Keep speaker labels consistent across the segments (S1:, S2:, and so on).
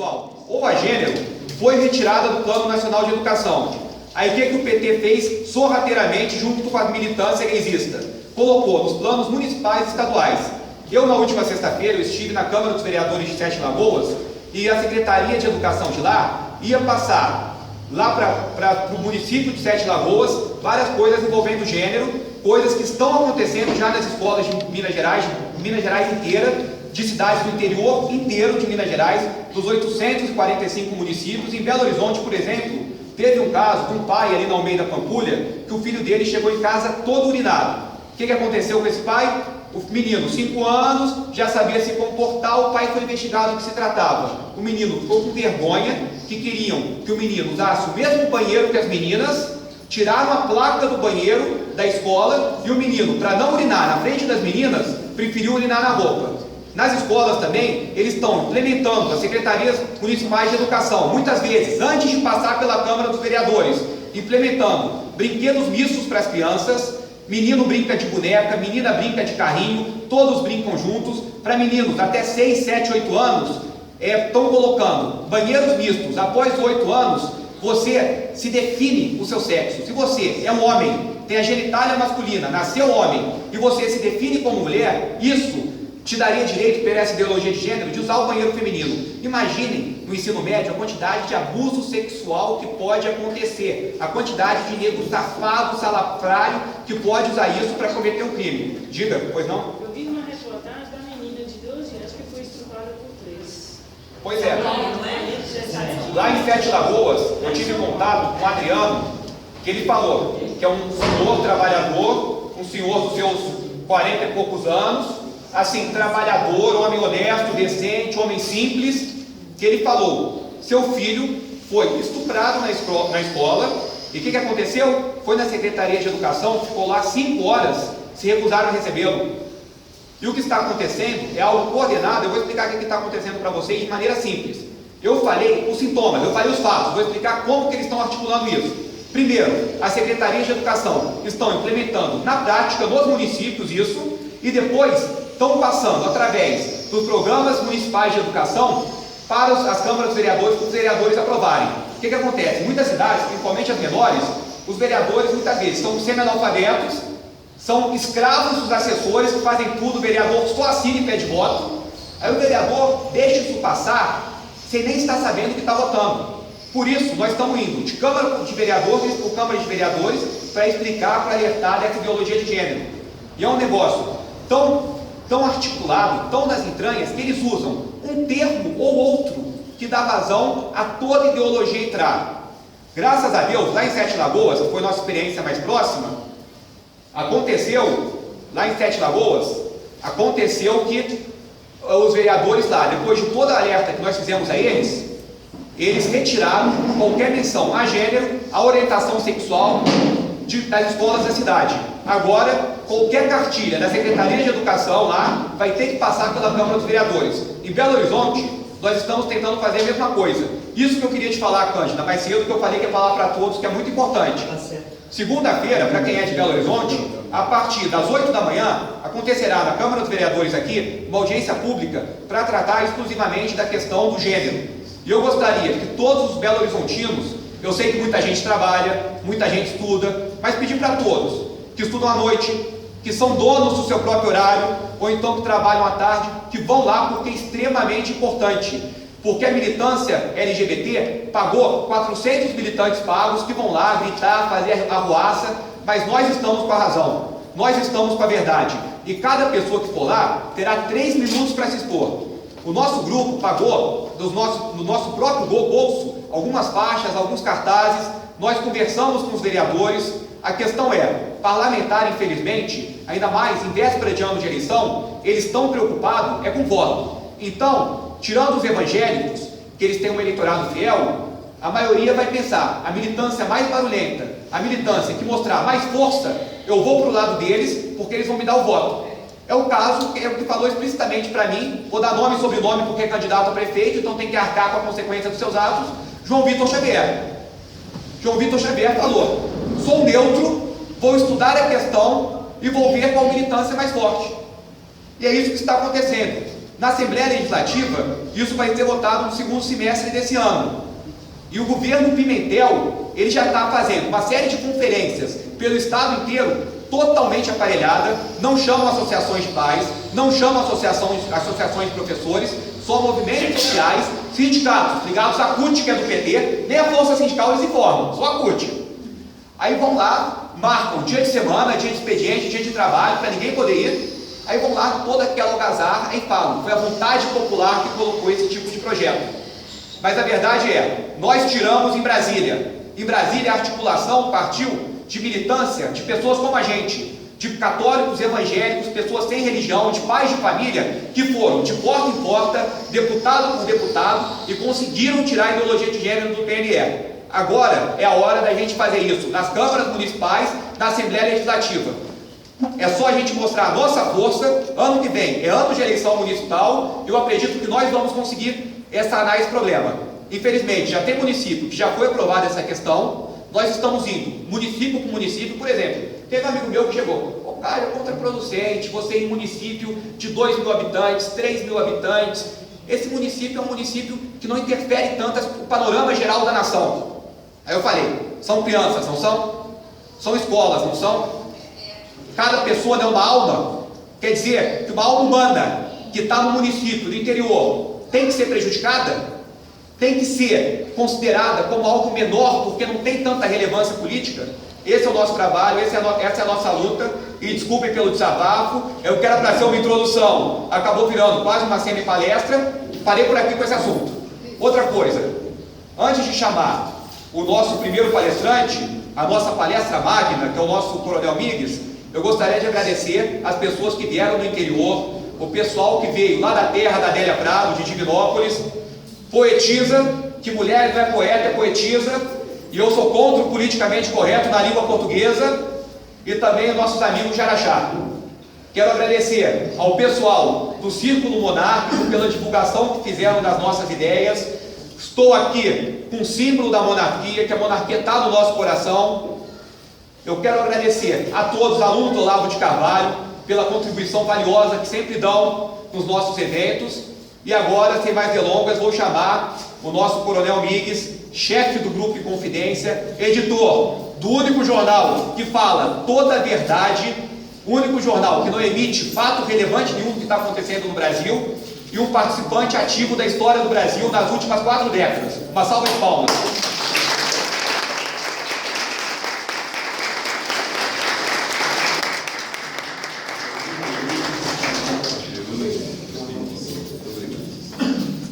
S1: sexual ou a gênero foi retirada do Plano Nacional de Educação. Aí o que o PT fez sorrateiramente junto com a militância gaysista? Colocou nos planos municipais e estaduais. Eu, na última sexta-feira, estive na Câmara dos Vereadores de Sete Lagoas e a Secretaria de Educação de lá ia passar lá para o município de Sete Lagoas várias coisas envolvendo gênero, coisas que estão acontecendo já nas escolas de Minas Gerais inteira, de cidades do interior inteiro de Minas Gerais, dos 845 municípios. Em Belo Horizonte, por exemplo, teve um caso de um pai ali na Almeida Pampulha, que o filho dele chegou em casa todo urinado. O que aconteceu com esse pai? O menino, 5 anos, já sabia se comportar, o pai foi investigado do que se tratava. O menino ficou com vergonha, que queriam que o menino usasse o mesmo banheiro que as meninas, tiraram a placa do banheiro da escola, e o menino, para não urinar na frente das meninas, preferiu urinar na roupa. Nas escolas também, eles estão implementando as secretarias municipais de educação, muitas vezes, antes de passar pela Câmara dos Vereadores, implementando brinquedos mistos para as crianças. Menino brinca de boneca, menina brinca de carrinho, todos brincam juntos. Para meninos até 6, 7, 8 anos, estão colocando banheiros mistos. Após 8 anos, você se define o seu sexo. Se você é um homem, tem a genitália masculina, nasceu homem, e você se define como mulher, isso te daria direito, por essa ideologia de gênero, de usar o banheiro feminino. Imaginem, no ensino médio, a quantidade de abuso sexual que pode acontecer, a quantidade de negro safado, salafrário, que pode usar isso para cometer um crime. Diga, pois não?
S2: Eu vi uma reportagem da menina de 12 anos que foi estuprada por 3.
S1: Pois é. Lá em Sete Lagoas, eu tive contato com o Adriano, que ele falou que é um senhor trabalhador, um senhor dos seus 40 e poucos anos, assim, trabalhador, homem honesto, decente, homem simples, que ele falou, seu filho foi estuprado na escola, e o que aconteceu? Foi na Secretaria de Educação, ficou lá 5 horas, se recusaram a recebê-lo. E o que está acontecendo é algo coordenado. Eu vou explicar o que está acontecendo para vocês de maneira simples. Eu falei os sintomas, eu falei os fatos, vou explicar como que eles estão articulando isso. Primeiro, a Secretaria de Educação estão implementando na prática nos municípios isso, e depois estão passando através dos programas municipais de educação para as câmaras dos vereadores, para os vereadores aprovarem. O que acontece? Em muitas cidades, principalmente as menores, os vereadores muitas vezes são semi-analfabetos, são escravos dos assessores que fazem tudo, o vereador só assina e pede voto, aí o vereador deixa isso passar sem nem estar sabendo que está votando. Por isso, nós estamos indo de Câmara de Vereadores por Câmara de Vereadores para explicar, para alertar dessa ideologia de gênero. E é um negócio tão articulado, tão nas entranhas, que eles usam um termo ou outro que dá vazão a toda ideologia entrar. Graças a Deus, lá em Sete Lagoas, que foi nossa experiência mais próxima, aconteceu, lá em Sete Lagoas, aconteceu que os vereadores lá, depois de toda a alerta que nós fizemos a eles retiraram qualquer menção a gênero, a orientação sexual das escolas da cidade. Agora, qualquer cartilha da Secretaria de Educação lá vai ter que passar pela Câmara dos Vereadores. Em Belo Horizonte, nós estamos tentando fazer a mesma coisa. Isso que eu queria te falar, Cândida, mais cedo, que eu falei que ia falar para todos, que é muito importante. Segunda-feira, para quem é de Belo Horizonte, a partir das 8 da manhã, acontecerá na Câmara dos Vereadores aqui uma audiência pública para tratar exclusivamente da questão do gênero. E eu gostaria que todos os belo-horizontinos, eu sei que muita gente trabalha, muita gente estuda, mas pedir para todos que estudam à noite, que são donos do seu próprio horário, ou então que trabalham à tarde, que vão lá, porque é extremamente importante. Porque a militância LGBT pagou 400 militantes pagos que vão lá gritar, fazer arruaça, mas nós estamos com a razão, nós estamos com a verdade. E cada pessoa que for lá terá 3 minutos para se expor. O nosso grupo pagou do nosso próprio bolso algumas faixas, alguns cartazes, nós conversamos com os vereadores. A questão é, parlamentar, infelizmente, ainda mais em véspera de ano de eleição, eles estão preocupados com voto. Então, tirando os evangélicos, que eles têm um eleitorado fiel, a maioria vai pensar, a militância mais barulhenta, a militância que mostrar mais força, eu vou para o lado deles, porque eles vão me dar o voto. É o caso que falou explicitamente para mim, vou dar nome e sobrenome porque é candidato a prefeito, então tem que arcar com a consequência dos seus atos, João Vitor Xavier. João Vitor Xavier falou, sou neutro, vou estudar a questão e vou ver qual militância é mais forte. E é isso que está acontecendo. Na Assembleia Legislativa, isso vai ser votado no segundo semestre desse ano. E o governo Pimentel, ele já está fazendo uma série de conferências pelo estado inteiro, totalmente aparelhada, não chamam associações de pais, não chamam associações de professores, só movimentos sociais, sindicatos ligados à CUT, que é do PT, nem a força sindical eles informam, só a CUT. Aí vão lá, marcam dia de semana, dia de expediente, dia de trabalho, para ninguém poder ir, aí vão lá, toda aquela algazarra, e falam, foi a vontade popular que colocou esse tipo de projeto. Mas a verdade é, nós tiramos em Brasília a articulação partiu de militância de pessoas como a gente, de católicos, evangélicos, pessoas sem religião, de pais de família, que foram de porta em porta, deputado por deputado, e conseguiram tirar a ideologia de gênero do PNE. Agora é a hora da gente fazer isso nas câmaras municipais, na Assembleia Legislativa. É só a gente mostrar a nossa força. Ano que vem é ano de eleição municipal, e eu acredito que nós vamos conseguir sanar esse problema. Infelizmente, já tem município que já foi aprovada essa questão, nós estamos indo município por município. Por exemplo, teve um amigo meu que chegou, cara, é contraproducente, você em município de 2.000 habitantes, 3.000 habitantes, esse município é um município que não interfere tanto no panorama geral da nação. Aí eu falei, são crianças, não são? São escolas, não são? Cada pessoa é uma alma, quer dizer que uma alma humana que está no município do interior tem que ser prejudicada? Tem que ser considerada como algo menor, porque não tem tanta relevância política? Esse é o nosso trabalho, essa é a nossa luta, e desculpem pelo desabafo, eu quero para ser uma introdução, acabou virando quase uma semi-palestra, parei por aqui com esse assunto. Outra coisa, antes de chamar o nosso primeiro palestrante, a nossa palestra magna, que é o nosso Coronel Migues, eu gostaria de agradecer as pessoas que vieram do interior, o pessoal que veio lá da terra da Adélia Prado, de Divinópolis, poetisa, que mulher não é poeta, é poetisa, e eu sou contra o politicamente correto na língua portuguesa, e também os nossos amigos de Araxá. Quero agradecer ao pessoal do Círculo Monárquico pela divulgação que fizeram das nossas ideias. Estou aqui com o símbolo da monarquia, que a monarquia está no nosso coração. Eu quero agradecer a todos os alunos do Olavo de Carvalho pela contribuição valiosa que sempre dão nos nossos eventos. E agora, sem mais delongas, vou chamar o nosso Coronel Migues, chefe do Grupo de Confidência, editor do único jornal que fala toda a verdade, o único jornal que não emite fato relevante nenhum do que está acontecendo no Brasil, e um participante ativo da história do Brasil nas últimas 4 décadas. Uma salva de palmas.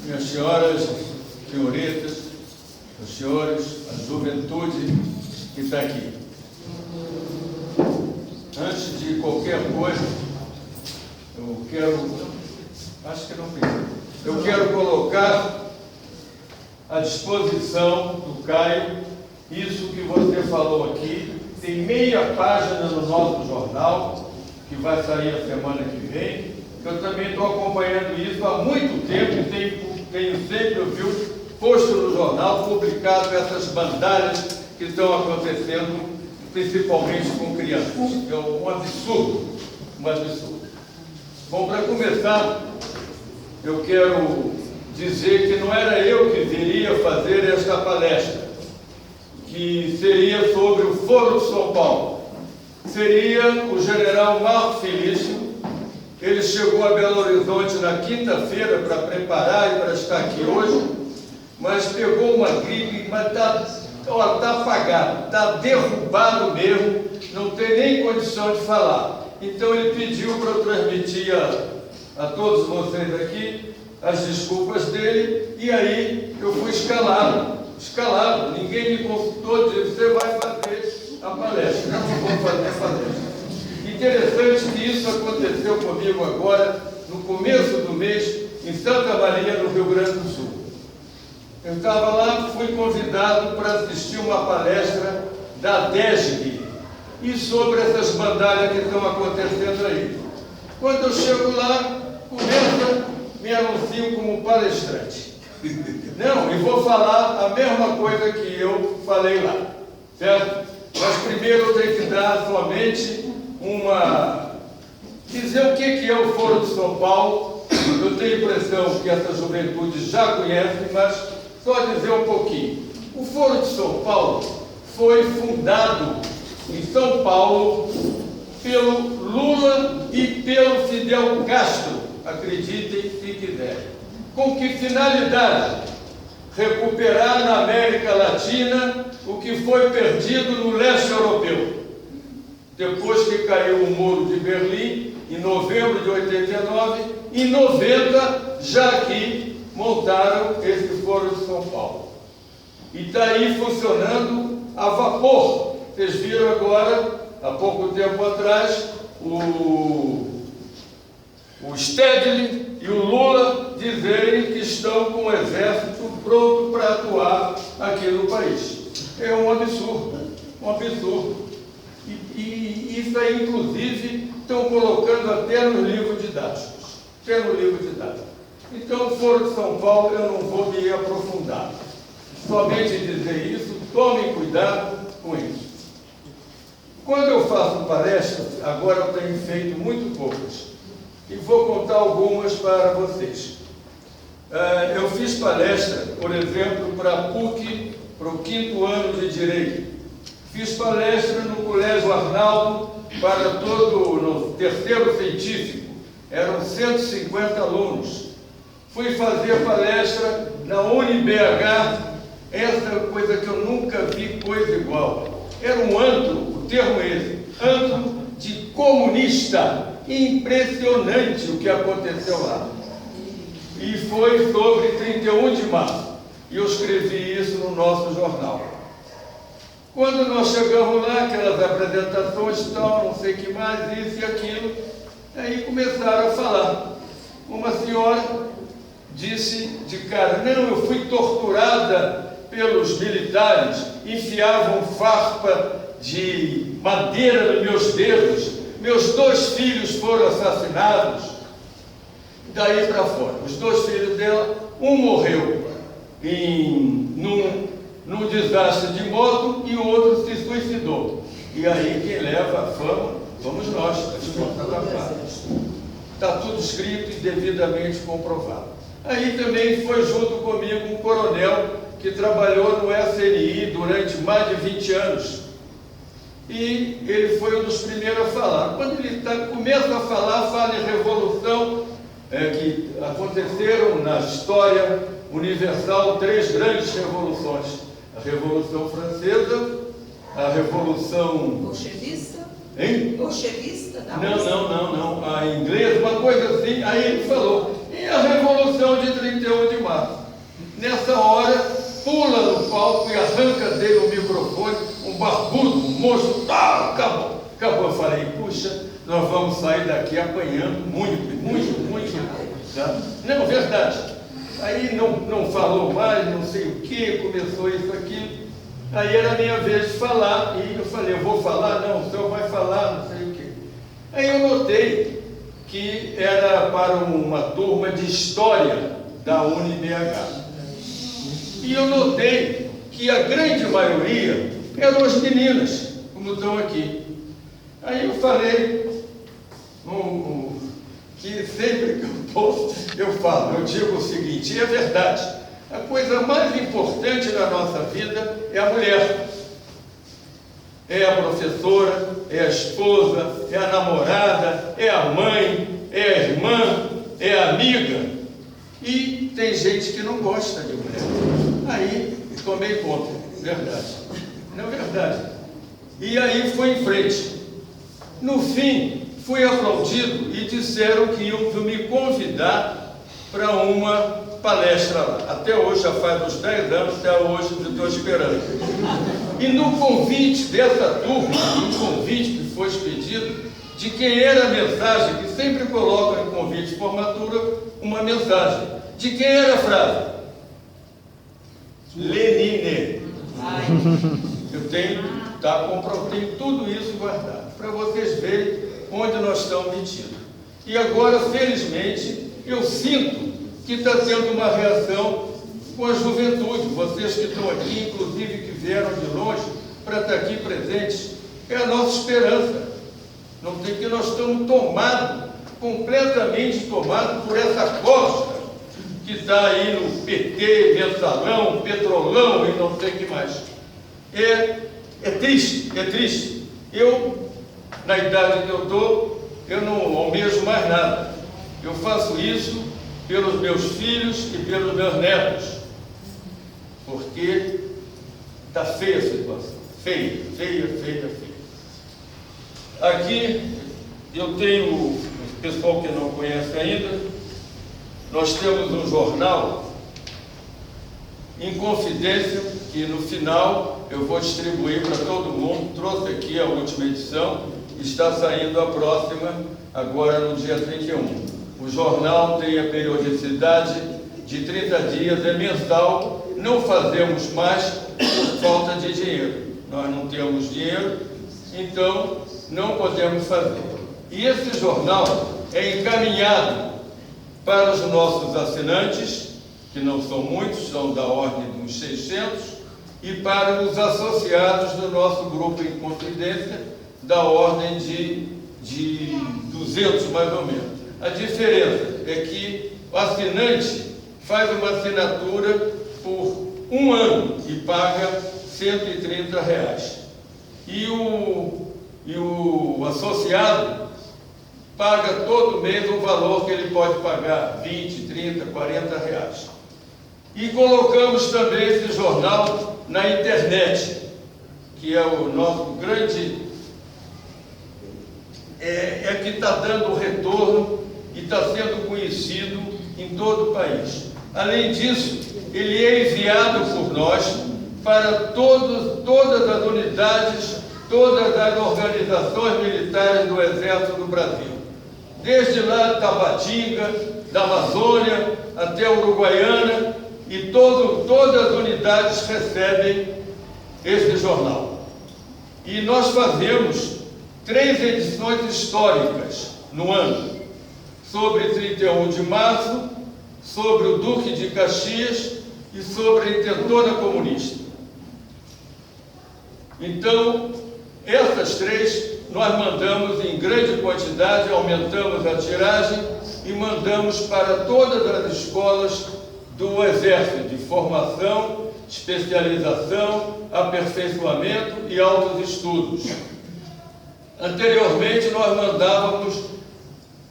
S3: Minhas senhoras, senhoritas, os senhores, a juventude que está aqui. Antes de qualquer coisa, eu quero colocar à disposição do Caio isso que você falou aqui. Tem meia página no nosso jornal, que vai sair a semana que vem. Eu também estou acompanhando isso há muito tempo e tenho sempre ouvido posto no jornal, publicado essas bandalhas que estão acontecendo, principalmente com crianças. É um absurdo, um absurdo. Bom, para começar, eu quero dizer que não era eu que viria fazer esta palestra, que seria sobre o Foro de São Paulo. Seria o general Marco Felício. Ele chegou a Belo Horizonte na quinta-feira para preparar e para estar aqui hoje, mas pegou uma gripe, mas está apagado, está derrubado mesmo, não tem nem condição de falar. Então ele pediu para eu transmitir a todos vocês aqui as desculpas dele, e aí eu fui escalado, ninguém me consultou, disse, você vai fazer a palestra. Não vou fazer a palestra. Interessante que isso aconteceu comigo agora, no começo do mês, em Santa Maria, no Rio Grande do Sul. Eu estava lá, fui convidado para assistir uma palestra da DESG, e sobre essas bandalhas que estão acontecendo aí. Quando eu chego lá, me anunciam como palestrante. Não, e vou falar a mesma coisa que eu falei lá, certo? Mas primeiro eu tenho que dar somente dizer o que é o Foro de São Paulo. Eu tenho a impressão que essa juventude já conhece, mas só dizer um pouquinho. O Foro de São Paulo foi fundado em São Paulo pelo Lula e pelo Fidel Castro, acreditem se quiserem. Com que finalidade? Recuperar na América Latina o que foi perdido no leste europeu. Depois que caiu o Muro de Berlim, em novembro de 89, em 90, já aqui montaram esse Foro de São Paulo. E está aí funcionando a vapor. Vocês viram agora, há pouco tempo atrás, o Stedley e o Lula dizerem que estão com o exército pronto para atuar aqui no país. É um absurdo, um absurdo. E isso aí, inclusive, estão colocando até no livro didático. Até no livro didático. Então, o Foro de São Paulo, eu não vou me aprofundar. Somente dizer isso, tomem cuidado com isso. Quando eu faço palestras, agora eu tenho feito muito poucas, e vou contar algumas para vocês. Eu fiz palestra, por exemplo, para a PUC, para o 5º ano de Direito. Fiz palestra no Colégio Arnaldo para no 3º científico, eram 150 alunos. Fui fazer palestra na UniBH, essa coisa que eu nunca vi coisa igual. Era um antro, o termo é esse, antro de comunista. Impressionante o que aconteceu lá. E foi sobre 31 de março. E eu escrevi isso no nosso jornal. Quando nós chegamos lá, aquelas apresentações, tal, não sei o que mais, isso e aquilo, aí começaram a falar. Uma senhora disse de cara, não, eu fui torturada pelos militares, enfiavam farpa de madeira nos meus dedos, meus 2 filhos foram assassinados. Daí para fora, os 2 filhos dela, um morreu num desastre de moto e o outro se suicidou. E aí quem leva a fama somos nós, as contas da fama. Está tudo escrito e devidamente comprovado. Aí também foi junto comigo um coronel que trabalhou no SNI durante mais de 20 anos. E ele foi um dos primeiros a falar. Quando ele começa a falar, fala em revolução, que aconteceram na história universal 3 grandes revoluções. A Revolução Francesa, a Revolução...
S4: Bolchevista?
S3: Hein?
S4: Bolchevista?
S3: Não. A inglesa, uma coisa assim. Aí ele falou. E a Revolução de 31 de março? Nessa hora, pula no palco e arranca dele o microfone, um barbudo, um monstro. Acabou. Eu falei, puxa, nós vamos sair daqui apanhando muito. Tá? Não, verdade. Aí não falou mais, não sei o que, começou isso aqui. Aí era a minha vez de falar, e eu falei, eu vou falar? Não, o senhor vai falar, não sei o que. Aí eu notei que era para uma turma de História da UniBH. E eu notei que a grande maioria eram as meninas, como estão aqui. Aí eu falei, que sempre que eu posso, eu falo, eu digo o seguinte, e é verdade, a coisa mais importante na nossa vida é a mulher. É a professora, é a esposa, é a namorada, é a mãe, é a irmã, é a amiga. E tem gente que não gosta de mulher. Aí tomei conta, verdade. Não é verdade. E aí foi em frente. No fim, fui aplaudido e disseram que iam me convidar para uma palestra lá. Até hoje, já faz uns 10 anos, até hoje eu estou esperando. E no convite dessa turma, no convite que foi expedido, de quem era a mensagem, que sempre colocam em convite de formatura uma mensagem. De quem era a frase? Lenine. Eu tenho tudo isso guardado, para vocês verem onde nós estamos metidos. E agora, felizmente, eu sinto que está tendo uma reação com a juventude, vocês que estão aqui, inclusive que vieram de longe para estar aqui presentes, é a nossa esperança. Não tem que nós estamos tomados completamente tomado por essa costa que está aí no PT, mensalão, petrolão e não sei o que mais. É triste, é triste. Eu, na idade que eu estou, eu não almejo mais nada. Eu faço isso pelos meus filhos e pelos meus netos, porque está feia a situação. Feia, feia, feia, feia. Aqui eu tenho, o pessoal que não conhece ainda, nós temos um jornal em confidência, que no final eu vou distribuir para todo mundo. Trouxe aqui a última edição, está saindo a próxima, agora no dia 31. O jornal tem a periodicidade de 30 dias, é mensal, não fazemos mais por falta de dinheiro. Nós não temos dinheiro, então não podemos fazer. E esse jornal é encaminhado para os nossos assinantes, que não são muitos, são da ordem de uns 600, e para os associados do nosso grupo em confidência, da ordem de 200 mais ou menos. A diferença é que o assinante faz uma assinatura por 1 ano e paga R$130. E o associado paga todo mês um valor que ele pode pagar, 20, 30, 40 reais. E colocamos também esse jornal na internet, que é o nosso grande, que está dando retorno e está sendo conhecido em todo o país. Além disso, ele é enviado por nós para todas as unidades, todas as organizações militares do Exército do Brasil, desde lá de Tabatinga, da Amazônia até a Uruguaiana, e todas as unidades recebem esse jornal. E nós fazemos 3 edições históricas no ano, sobre 31 de março, sobre o Duque de Caxias e sobre a intentona comunista. Então, essas 3 nós mandamos em grande quantidade, aumentamos a tiragem e mandamos para todas as escolas do Exército, de formação, especialização, aperfeiçoamento e altos estudos. Anteriormente, nós mandávamos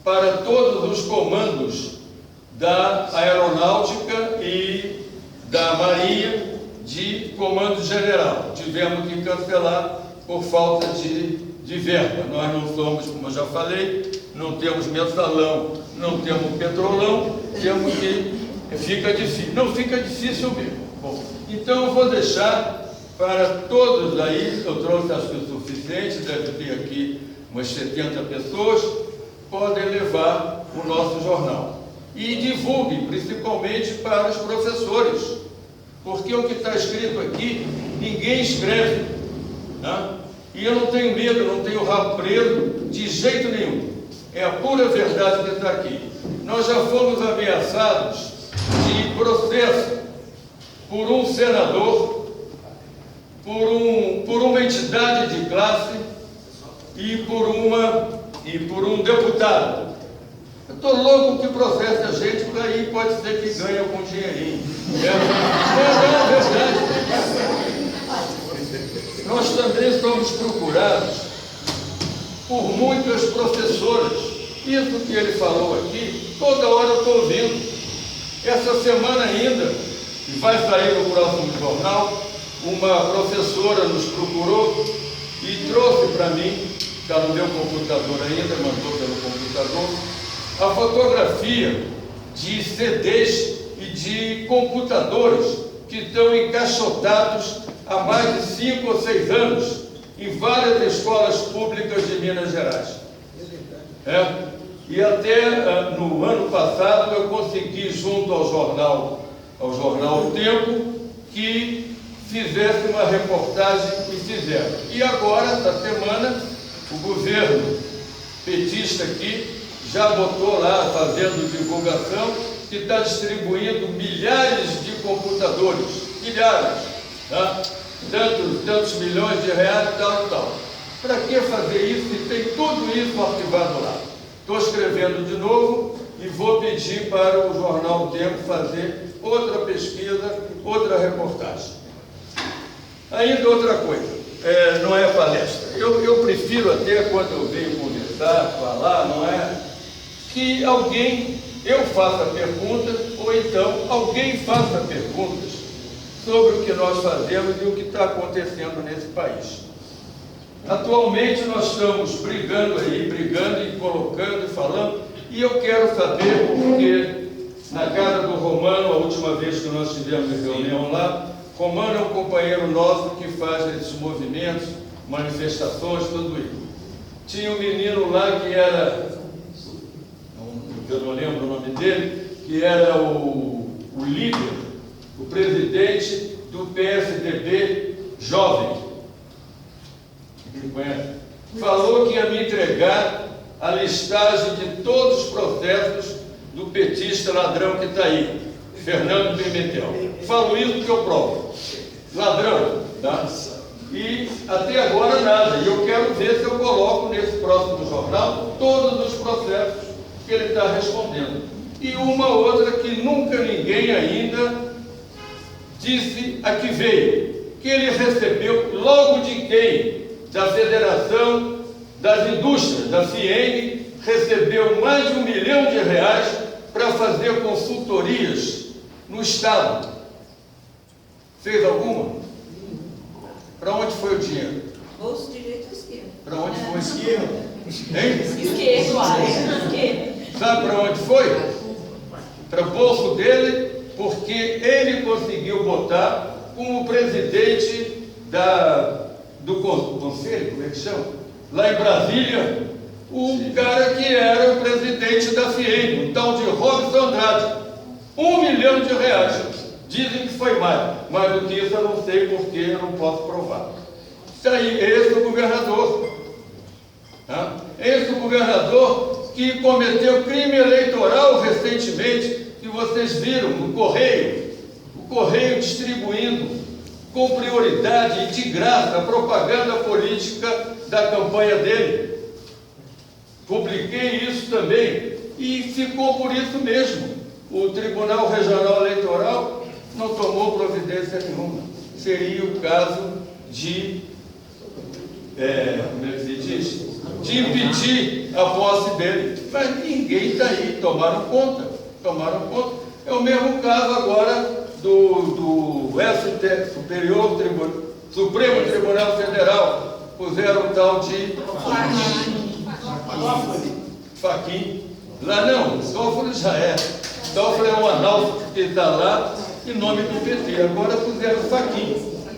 S3: para todos os comandos da Aeronáutica e da Marinha de comando general. Tivemos que cancelar por falta de verba. Nós não somos, como eu já falei, não temos mensalão, não temos petrolão, temos que... Fica difícil. Não, fica difícil mesmo. Bom, então eu vou deixar para todos aí, eu trouxe acho que o suficiente, deve ter aqui umas 70 pessoas, podem levar o nosso jornal. E divulguem, principalmente para os professores, porque o que está escrito aqui, ninguém escreve, né? E eu não tenho medo, não tenho rabo preso, de jeito nenhum. É a pura verdade que está aqui. Nós já fomos ameaçados de processo por um senador, por uma entidade de classe e por um deputado. Eu estou louco que processe a gente, porque aí pode ser que ganhe algum dinheirinho. É verdade. Nós também somos procurados por muitas professoras. Isso que ele falou aqui, toda hora eu estou ouvindo. Essa semana ainda, e vai sair no próximo jornal, uma professora nos procurou e trouxe para mim, está no meu computador ainda, mandou pelo computador, a fotografia de CDs e de computadores que estão encaixotados há mais de 5 ou 6 anos em várias escolas públicas de Minas Gerais. E até no ano passado eu consegui, junto ao jornal O Tempo, que fizesse uma reportagem e fizeram. E agora, essa semana, o governo petista aqui já botou lá, fazendo divulgação, que está distribuindo milhares de computadores, milhares, tá? tantos milhões de reais, tal e tal. Para que fazer isso se tem tudo isso arquivado lá? Estou escrevendo de novo e vou pedir para o Jornal O Tempo fazer outra pesquisa, outra reportagem. Ainda outra coisa, não é palestra. Eu prefiro até, quando eu venho conversar, falar, não é, que eu faça perguntas, ou então alguém faça perguntas sobre o que nós fazemos e o que está acontecendo nesse país. Atualmente nós estamos brigando e colocando e falando, e eu quero saber porque na casa do Romano, a última vez que nós tivemos reunião lá, Romano é um companheiro nosso que faz esses movimentos, manifestações, tudo isso. Tinha um menino lá que era, eu não lembro o nome dele, que era o líder, o presidente do PSDB jovem. Quem conhece? Falou que ia me entregar a listagem de todos os processos do petista ladrão que está aí, Fernando Pimentel. Falo isso que eu provo. Ladrão, tá? E até agora nada. E eu quero ver se eu coloco nesse próximo jornal todos os processos que ele está respondendo. E uma outra que nunca ninguém ainda disse a que veio, que ele recebeu logo de quem? Da Federação das Indústrias, da FIENG, recebeu mais de R$1 milhão para fazer consultorias no Estado. Fez alguma? Para onde foi o dinheiro?
S4: Bolso direito ou esquerdo?
S3: Para onde foi? Esquerdo. Hein?
S4: Esquerdo.
S3: Sabe para onde foi? Para o bolso dele, porque ele conseguiu botar como presidente do conselho, como é que chama? Lá em Brasília, o cara que era o presidente da FIENG, o tal de Robson Andrade. R$1 milhão. Dizem que foi mais do que isso eu não sei porque eu não posso provar. Isso aí, esse é o governador. Tá? Esse é o governador que cometeu crime eleitoral recentemente, que vocês viram no Correio. O Correio distribuindo com prioridade e de graça a propaganda política da campanha dele. Publiquei isso também e ficou por isso mesmo. O Tribunal Regional Eleitoral não tomou providência nenhuma. Seria o caso de, como é que se diz? De impedir a posse dele. Mas ninguém está aí, tomaram conta. É o mesmo caso agora do Supremo Tribunal Federal. Puseram o tal de Fachin. Lá não, Toffoli já é. Toffoli é um analfabeto que está lá em nome do PT. Agora puseram Fachin.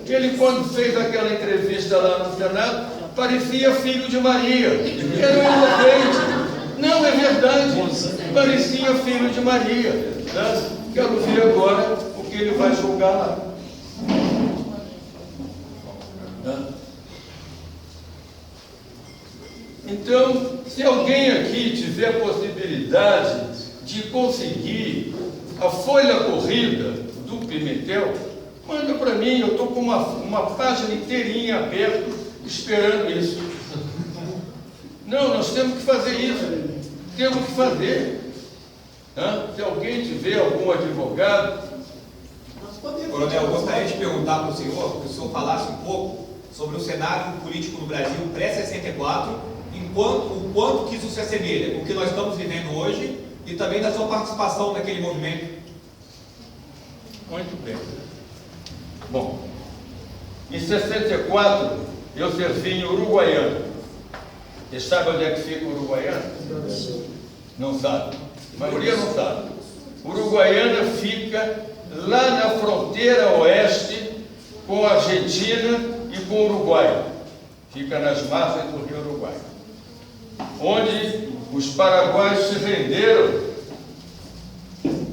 S3: Ele, quando fez aquela entrevista lá no Senado, parecia filho de Maria. Era um inocente. Não, é verdade. Parecia filho de Maria. Né? Quero ver agora o que ele vai julgar lá. Né? Então, se alguém aqui tiver possibilidade de conseguir a folha corrida do Pimentel, manda para mim. Eu estou com uma página inteirinha aberta esperando isso. Não, nós temos que fazer isso. Temos que fazer. Se alguém tiver algum advogado...
S1: Coronel, eu gostaria de perguntar para o senhor falasse um pouco sobre o cenário político no Brasil pré-64, o quanto que isso se assemelha com o que nós estamos vivendo hoje e também da sua participação naquele movimento.
S3: Muito bem. Bom, em 64 eu servi em Uruguaiana. E sabe onde é que fica Uruguaiana? Não sabe. A maioria não sabe. Uruguaiana fica lá na fronteira oeste com a Argentina e com o Uruguai. Fica nas margens do rio Uruguai, onde os paraguaios se renderam.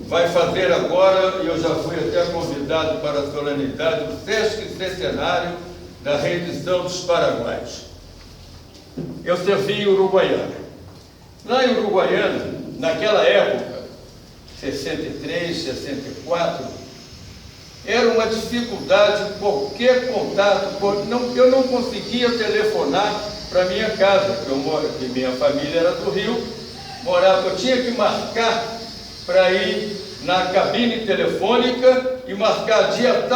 S3: Vai fazer agora, e eu já fui até convidado para a solenidade, o sesquicentenário da rendição dos paraguaios. Eu servi em Uruguaiana. Lá em Uruguaiana, naquela época, 63, 64, era uma dificuldade qualquer contato, eu não conseguia telefonar para minha casa, que minha família era do Rio, morava, eu tinha que marcar para ir na cabine telefônica e marcar dia tal.